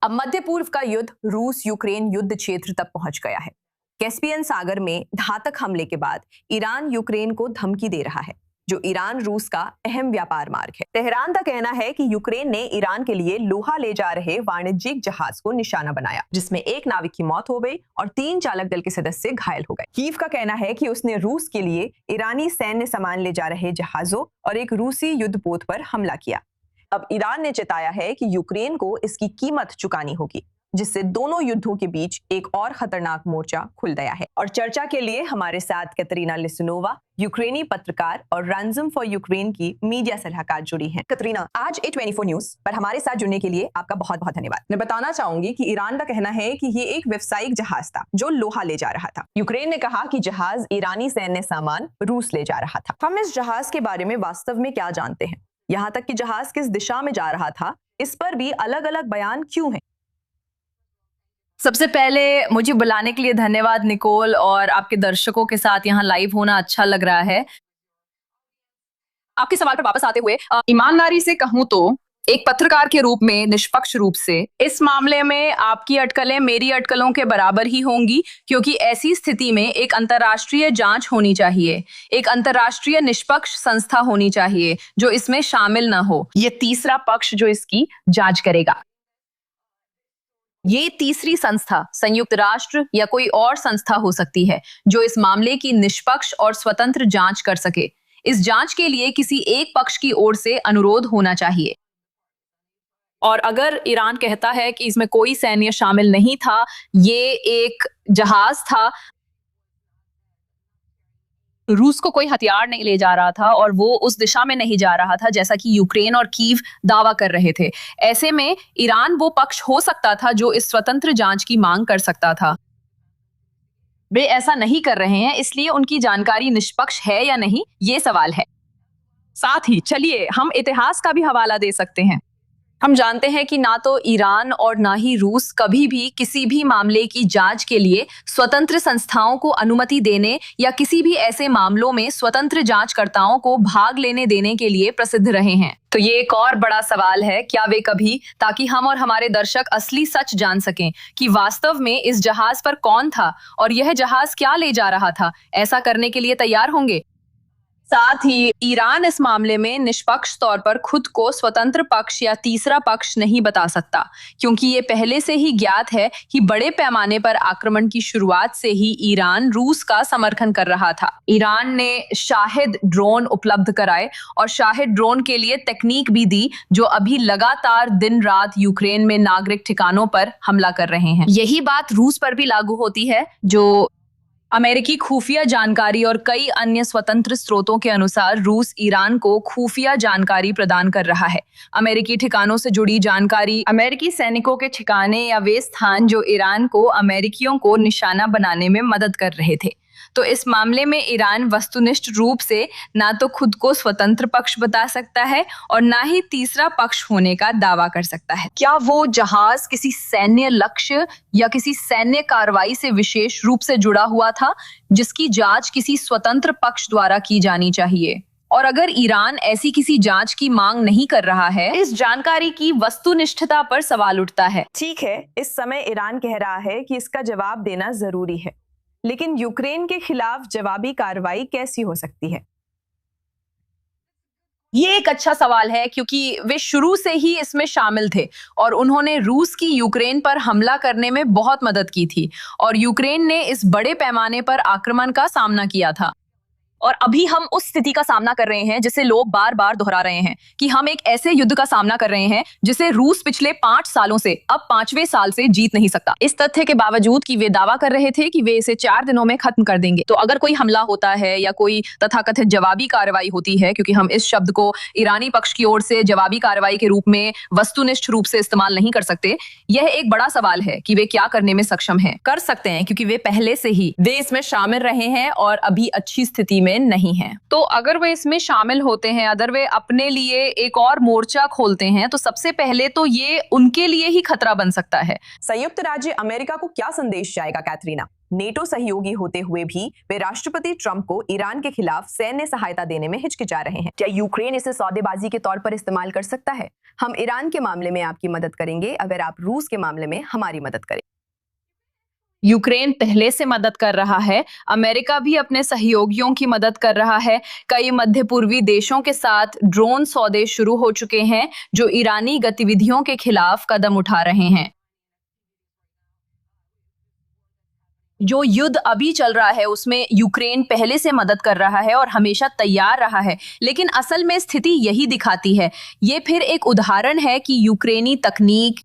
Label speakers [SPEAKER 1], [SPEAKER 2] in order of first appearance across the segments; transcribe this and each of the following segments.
[SPEAKER 1] अब मध्य पूर्व का युद्ध रूस यूक्रेन युद्ध क्षेत्र तक पहुंच गया है। कैस्पियन सागर में घातक हमले के बाद ईरान यूक्रेन को धमकी दे रहा है, जो ईरान रूस का अहम व्यापार मार्ग है। तेहरान का कहना है कि यूक्रेन ने ईरान के लिए लोहा ले जा रहे वाणिज्यिक जहाज को निशाना बनाया, जिसमें एक नाविक की मौत हो गई और 3 चालक दल के सदस्य घायल हो गए। कीव का कहना है कि उसने रूस के लिए ईरानी सैन्य सामान ले जा रहे जहाजों और एक रूसी युद्धपोत पर हमला किया। अब ईरान ने चेताया है कि यूक्रेन को इसकी कीमत चुकानी होगी, जिससे दोनों युद्धों के बीच एक और खतरनाक मोर्चा खुल गया है। और चर्चा के लिए हमारे साथ कैटरीना लिसनोवा, यूक्रेनी पत्रकार और रैंसम फॉर यूक्रेन की मीडिया सलाहकार जुड़ी हैं। कैटरीना, आज A24 न्यूज पर हमारे साथ जुड़ने के लिए आपका बहुत बहुत धन्यवाद। मैं बताना चाहूंगी कि ईरान का कहना है कि ये एक व्यावसायिक जहाज था जो लोहा ले जा रहा था। यूक्रेन ने कहा कि जहाज ईरानी सैन्य सामान रूस ले जा रहा था। हम इस जहाज के बारे में वास्तव में क्या जानते हैं? यहाँ तक कि जहाज किस दिशा में जा रहा था, इस पर भी अलग अलग बयान क्यों हैं?
[SPEAKER 2] सबसे पहले मुझे बुलाने के लिए धन्यवाद निकोल, और आपके दर्शकों के साथ यहाँ लाइव होना अच्छा लग रहा है। आपके सवाल पर वापस आते हुए ईमानदारी से कहूं तो एक पत्रकार के रूप में निष्पक्ष रूप से इस मामले में आपकी अटकलें मेरी अटकलों के बराबर ही होंगी, क्योंकि ऐसी स्थिति में एक अंतर्राष्ट्रीय जांच होनी चाहिए, एक अंतर्राष्ट्रीय निष्पक्ष संस्था होनी चाहिए जो इसमें शामिल न हो। ये तीसरा पक्ष जो इसकी जांच करेगा। ये तीसरी संस्था संयुक्त राष्ट्र या कोई और संस्था हो सकती है जो इस मामले की निष्पक्ष और स्वतंत्र जांच कर सके। इस जांच के लिए किसी एक पक्ष की ओर से अनुरोध होना चाहिए। और अगर ईरान कहता है कि इसमें कोई सैन्य शामिल नहीं था, ये एक जहाज था, रूस को कोई हथियार नहीं ले जा रहा था और वो उस दिशा में नहीं जा रहा था जैसा कि यूक्रेन और कीव दावा कर रहे थे, ऐसे में ईरान वो पक्ष हो सकता था जो इस स्वतंत्र जांच की मांग कर सकता था। वे ऐसा नहीं कर रहे हैं, इसलिए उनकी जानकारी निष्पक्ष है या नहीं, ये सवाल है। साथ ही चलिए हम इतिहास का भी हवाला दे सकते हैं। हम जानते हैं कि ना तो ईरान और ना ही रूस कभी भी किसी भी मामले की जांच के लिए स्वतंत्र संस्थाओं को अनुमति देने या किसी भी ऐसे मामलों में स्वतंत्र जांचकर्ताओं को भाग लेने देने के लिए प्रसिद्ध रहे हैं। तो ये एक और बड़ा सवाल है, क्या वे कभी, ताकि हम और हमारे दर्शक असली सच जान सकें कि वास्तव में इस जहाज पर कौन था और यह जहाज क्या ले जा रहा था, ऐसा करने के लिए तैयार होंगे? साथ ही ईरान इस मामले में निष्पक्ष तौर पर खुद को स्वतंत्र पक्ष या तीसरा पक्ष नहीं बता सकता, क्योंकि ये पहले से ही ज्ञात है कि बड़े पैमाने पर आक्रमण की शुरुआत से ही ईरान रूस का समर्थन कर रहा था। ईरान ने शाहिद ड्रोन उपलब्ध कराए और शाहिद ड्रोन के लिए तकनीक भी दी, जो अभी लगातार दिन रात यूक्रेन में नागरिक ठिकानों पर हमला कर रहे हैं। यही बात रूस पर भी लागू होती है, जो अमेरिकी खुफिया जानकारी और कई अन्य स्वतंत्र स्रोतों के अनुसार रूस ईरान को खुफिया जानकारी प्रदान कर रहा है। अमेरिकी ठिकानों से जुड़ी जानकारी, अमेरिकी सैनिकों के ठिकाने या वे स्थान जो ईरान को अमेरिकियों को निशाना बनाने में मदद कर रहे थे। तो इस मामले में ईरान वस्तुनिष्ठ रूप से ना तो खुद को स्वतंत्र पक्ष बता सकता है और ना ही तीसरा पक्ष होने का दावा कर सकता है। क्या वो जहाज किसी सैन्य लक्ष्य या किसी सैन्य कार्रवाई से विशेष रूप से जुड़ा हुआ था, जिसकी जांच किसी स्वतंत्र पक्ष द्वारा की जानी चाहिए? और अगर ईरान ऐसी किसी जांच की मांग नहीं कर रहा है, इस जानकारी की वस्तुनिष्ठता पर सवाल उठता है।
[SPEAKER 1] ठीक है, इस समय ईरान कह रहा है कि इसका जवाब देना जरूरी है, लेकिन यूक्रेन के खिलाफ जवाबी कार्रवाई कैसी हो सकती है?
[SPEAKER 2] ये एक अच्छा सवाल है, क्योंकि वे शुरू से ही इसमें शामिल थे और उन्होंने रूस की यूक्रेन पर हमला करने में बहुत मदद की थी और यूक्रेन ने इस बड़े पैमाने पर आक्रमण का सामना किया था। और अभी हम उस स्थिति का सामना कर रहे हैं जिसे लोग बार बार दोहरा रहे हैं कि हम एक ऐसे युद्ध का सामना कर रहे हैं जिसे रूस पिछले 5 सालों से अब 5वें साल से जीत नहीं सकता। इस तथ्य के बावजूद कि वे दावा कर रहे थे कि वे इसे 4 दिनों में खत्म कर देंगे। तो अगर कोई हमला होता है या कोई तथाकथित जवाबी कार्रवाई होती है, क्योंकि हम इस शब्द को ईरानी पक्ष की ओर से जवाबी कार्रवाई के रूप में वस्तुनिष्ठ रूप से इस्तेमाल नहीं कर सकते, यह एक बड़ा सवाल है कि वे क्या करने में सक्षम हैं। कर सकते हैं क्योंकि वे पहले से ही वे इसमें शामिल रहे हैं और अभी अच्छी स्थिति में नहीं है। तो अगर वे इसमें शामिल होते हैं, अगर वे अपने लिए एक और मोर्चा खोलते हैं, तो सबसे पहले तो ये उनके लिए ही खतरा बन सकता है।
[SPEAKER 1] संयुक्त राज्य अमेरिका को क्या संदेश जाएगा कैटरीना? नेटो सहयोगी होते हुए भी वे राष्ट्रपति ट्रंप को ईरान के खिलाफ सैन्य सहायता देने में हिचकिचा रहे हैं। क्या यूक्रेन इसे सौदेबाजी के तौर पर इस्तेमाल कर सकता है? हम ईरान के मामले में आपकी मदद करेंगे अगर आप रूस के मामले में हमारी मदद करें।
[SPEAKER 2] यूक्रेन पहले से मदद कर रहा है, अमेरिका भी अपने सहयोगियों की मदद कर रहा है। कई मध्य पूर्वी देशों के साथ ड्रोन सौदे शुरू हो चुके हैं जो ईरानी गतिविधियों के खिलाफ कदम उठा रहे हैं। जो युद्ध अभी चल रहा है उसमें यूक्रेन पहले से मदद कर रहा है और हमेशा तैयार रहा है, लेकिन असल में स्थिति यही दिखाती है। ये फिर एक उदाहरण है कि यूक्रेनी तकनीक,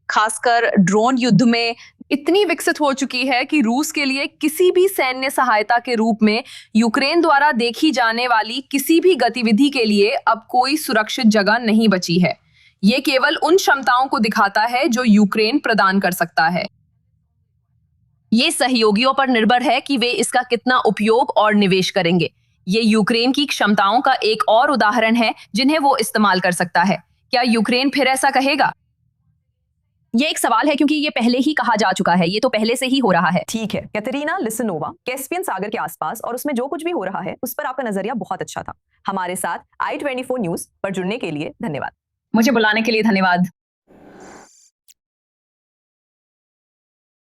[SPEAKER 2] खासकर ड्रोन युद्ध में, इतनी विकसित हो चुकी है कि रूस के लिए किसी भी सैन्य सहायता के रूप में यूक्रेन द्वारा देखी जाने वाली किसी भी गतिविधि के लिए अब कोई सुरक्षित जगह नहीं बची है। ये केवल उन क्षमताओं को दिखाता है जो यूक्रेन प्रदान कर सकता है। ये सहयोगियों पर निर्भर है कि वे इसका कितना उपयोग और निवेश करेंगे। ये यूक्रेन की क्षमताओं का एक और उदाहरण है जिन्हें वो इस्तेमाल कर सकता है। क्या यूक्रेन फिर ऐसा कहेगा? ये एक सवाल है क्योंकि ये पहले ही कहा जा चुका है, ये तो पहले से ही हो रहा है।
[SPEAKER 1] ठीक है कैटरीना लिसनोवा, कैस्पियन सागर के आसपास और उसमें जो कुछ भी हो रहा है उस पर आपका नजरिया बहुत अच्छा था। हमारे साथ i24 न्यूज पर जुड़ने के लिए धन्यवाद।
[SPEAKER 2] मुझे बुलाने के लिए धन्यवाद।